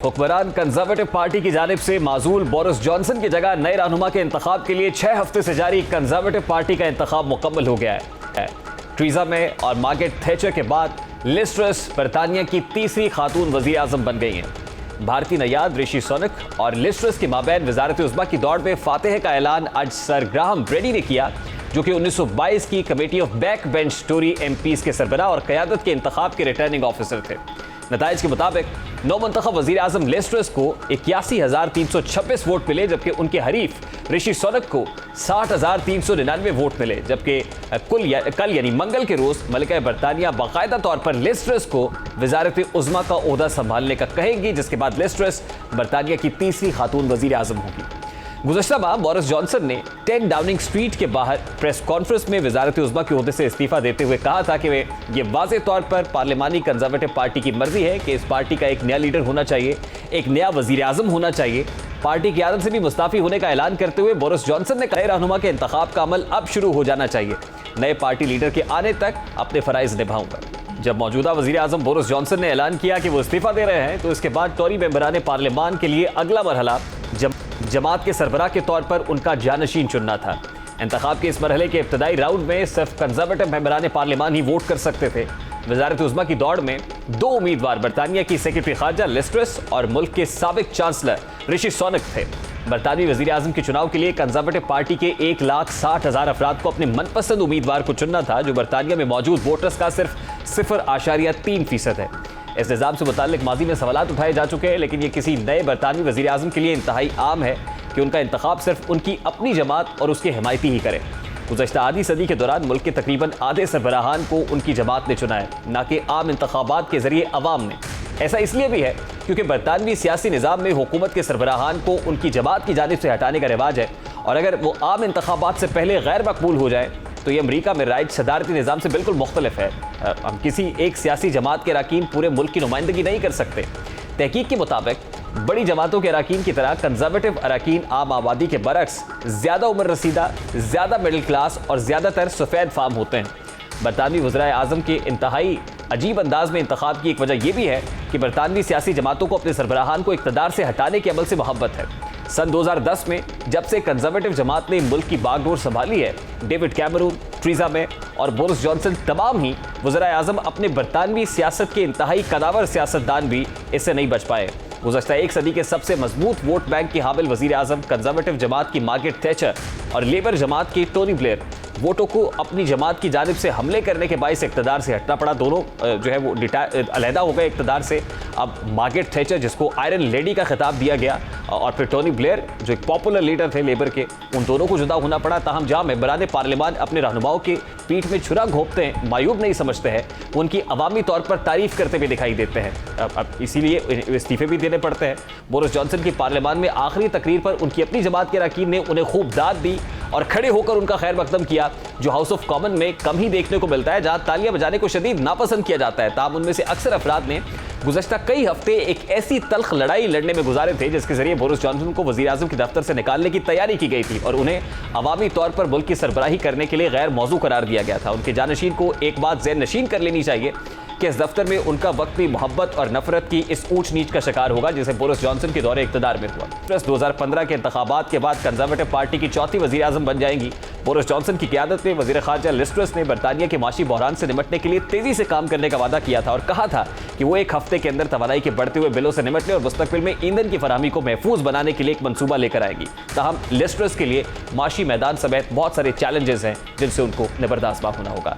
हुक्मरान conservative party की जानिब से माजूल बोरिस जॉनसन की जगह नए रहनुमा के इंतखाब के लिए 6 हफ्ते से जारी कंजर्वेटिव पार्टी का इंतखाब मुकम्मल हो गया है। ट्रीजा में और मार्गरेट थैचर के बाद लिज ट्रस बरतानिया की तीसरी खातून वजीर आजम बन गई हैं। भारतीय नयाद ऋषि सुनक और लिज ट्रस के माबैन वजारत उज़्मा की दौड़ में फातेह का ऐलान आज सर ग्राहम ब्रेडी ने किया, जो कि 1922 की committee of back bench Tory MPs के सरबराह और क़यादत के इंतखाब के रिटर्निंग ऑफिसर थे। नताइज के मुताबिक नौमंतखब वज़ीर आज़म लिज ट्रस को 81,326 वोट मिले, जबकि उनके हरीफ ऋषि सुनक को 60,399 वोट मिले। जबकि कल यानी मंगल के रोज मलिका बरतानिया बाकायदा तौर पर लिज ट्रस को वजारत उज़्मा का ओहदा संभालने का कहेंगी, जिसके बाद लिज ट्रस बरतानिया की तीसरी खातून वज़ीर आज़म होगी। गुज़श्ता माह बोरिस जॉनसन ने 10 डाउनिंग स्ट्रीट के बाहर प्रेस कॉन्फ्रेंस में वजारत उज़्मा के ओहदे से इस्तीफा देते हुए कहा था कि ये वाज़ेह तौर पर पार्लिमानी कंजर्वेटिव पार्टी की मर्जी है कि इस पार्टी का एक नया लीडर होना चाहिए, एक नया वज़ीर आज़म होना चाहिए। पार्टी की आदत से भी मुस्ताफ़ी होने का ऐलान करते हुए बोरिस जॉनसन ने कहा, रहनुमा के इंतखाब का अमल अब शुरू हो जाना चाहिए, नए पार्टी लीडर के आने तक अपने फ़राइज़ निभाऊंगा। जब मौजूदा वज़ीर आज़म बोरिस जॉनसन ने ऐलान किया कि वो इस्तीफा दे रहे हैं, तो इसके बाद टोरी मेंबरान पार्लिमान के लिए अगला मरहला जमात के सरबराह के तौर पर उनका जानशीन चुनना था। इंतखाब के इस मरहले के इब्तदाई राउंड में सिर्फ कंजर्वेटिव मेंबरान पार्लिमान ही वोट कर सकते थे। वजारत उज़्मा की दौड़ में 2 उम्मीदवार बरतानिया की सेक्रेटरी खारजा लिज ट्रस और मुल्क के साबिक चांसलर ऋषि सुनक थे। बरतानवी वज़ीर आज़म के चुनाव के लिए कंजर्वेटिव पार्टी के 1,60,000 अफराद को अपने मनपसंद उम्मीदवार को चुनना था, जो बरतानिया में मौजूद वोटर्स का सिर्फ 0.3% है। इस निज़ाम से मुताल्लिक माजी में सवालात उठाए जा चुके हैं, लेकिन ये किसी नए बरतानवी वज़ीर आज़म के लिए इंतहाई आम है कि उनका इंतखाब सिर्फ उनकी अपनी जमात और उसके हिमायती ही करे। गुज़श्ता आधी सदी के दौरान मुल्क के तकरीबन आधे सरबराहान को उनकी जमात ने चुना है, ना कि आम इंतखाबात के ज़रिए अवाम ने। ऐसा इसलिए भी है क्योंकि बरतानवी सियासी निज़ाम में हुकूमत के सरबराहान को उनकी जमात की जानिब से हटाने का रिवाज है, और अगर वो आम इंतखाबात से पहले गैर मकबूल हो जाए तो ये अमरीका में राइज सदारती निज़ाम से बिल्कुल मुख्तलिफ है। हम किसी एक सियासी जमात के अरकान पूरे मुल्क की नुमाइंदगी नहीं कर सकते। तहकीक के मुताबिक बड़ी जमातों के अरकान की तरह कंजर्वेटिव अरकान आम आबादी के बरक्स ज़्यादा उम्र रसीदा, ज़्यादा मिडिल क्लास और ज़्यादातर सफ़ेद फार्म होते हैं। बरतानवी वज़ीर आज़म के इंतहाई अजीब अंदाज में इंतखाब की एक वजह यह भी है कि बरतानवी सियासी जमातों को अपने सरबराहान को इक़्तिदार से हटाने के अमल से मोहब्बत है। सन 2010 में जब से कंजर्वेटिव जमात ने मुल्क की बागडोर संभाली है, डेविड कैमरून, ट्रीजा मे और बोरिस जॉनसन तमाम ही वज़ीर आज़म अपने बरतानवी सियासत के इंतहाई कदावर सियासतदान भी इससे नहीं बच पाए। गुज़श्ता एक सदी के सबसे मजबूत वोट बैंक की हामिल वज़ीर आज़म कंजर्वेटिव जमात की मार्गरेट थैचर और लेबर जमात की टोनी ब्लेयर वोटों को अपनी जमात की जानिब से हमले करने के बायस इक़्तिदार से हटना पड़ा। दोनों जो है वो अलहदा हो गए इक़्तिदार से। अब मार्गरेट थैचर, जिसको आयरन लेडी का खिताब दिया गया, और फिर टोनी ब्लेयर जो एक पॉपुलर लीडर थे लेबर के, उन दोनों को जुदा होना पड़ा। ताहम जहाँ मेंबरान पार्लिमान अपने रहनुमाओं के पीठ में छुरा घोंपते हैं, मायूब नहीं समझते हैं, उनकी अवामी तौर पर तारीफ करते हुए दिखाई देते हैं। अब इसीलिए इस्तीफे भी देने पड़ते हैं। बोरिस जॉनसन की पार्लिमान में आखिरी तकरीर पर उनकी अपनी जमात के अरकान ने उन्हें खूब दाद दी और खड़े होकर उनका खैर मकदम किया, जो हाउस ऑफ कॉमन में कम ही देखने को मिलता है, जहां तालियां बजाने को शदीद नापसंद किया जाता है। ताहम उनमें से अक्सर अफराद ने गुज़श्ता कई हफ्ते एक ऐसी तल्ख लड़ाई लड़ने में गुजारे थे जिसके जरिए बोरिस जॉनसन को वज़ीर आज़म के दफ्तर से निकालने की तैयारी की गई थी और उन्हें अवामी तौर पर मुल्क की सरबराही करने के लिए गैर मौजू करार दिया गया था। उनके जानशीन को एक बात ज़हन नशीन कर लेनी चाहिए कि इस दफ्तर में उनका वक्त भी मोहब्बत और नफरत की इस ऊंच नीच का शिकार होगा, जिसे बोरिस जॉनसन के दौरे इक़्तिदार में हुआ। प्लस 2015 के इंतखाबात के बाद कंजर्वेटिव पार्टी की चौथी वज़ीर आज़म बन जाएंगी। बोरिस जॉनसन की क़यादत में वज़ीर खारजा लिज ट्रस ने बरतानिया के माशी बहरान से निमटने के लिए तेज़ी से काम करने का वादा किया था और कहा था कि वो एक हफ्ते के अंदर तवानाई के बढ़ते हुए बिलों से निमटने और मुस्तक़बिल में ईंधन की फराहमी को महफूज बनाने के लिए एक मनसूबा लेकर आएगी। ताहम लिज ट्रस के लिए माशी मैदान समेत बहुत सारे चैलेंजेस हैं जिनसे उनको निबर्दाश्त होना होगा।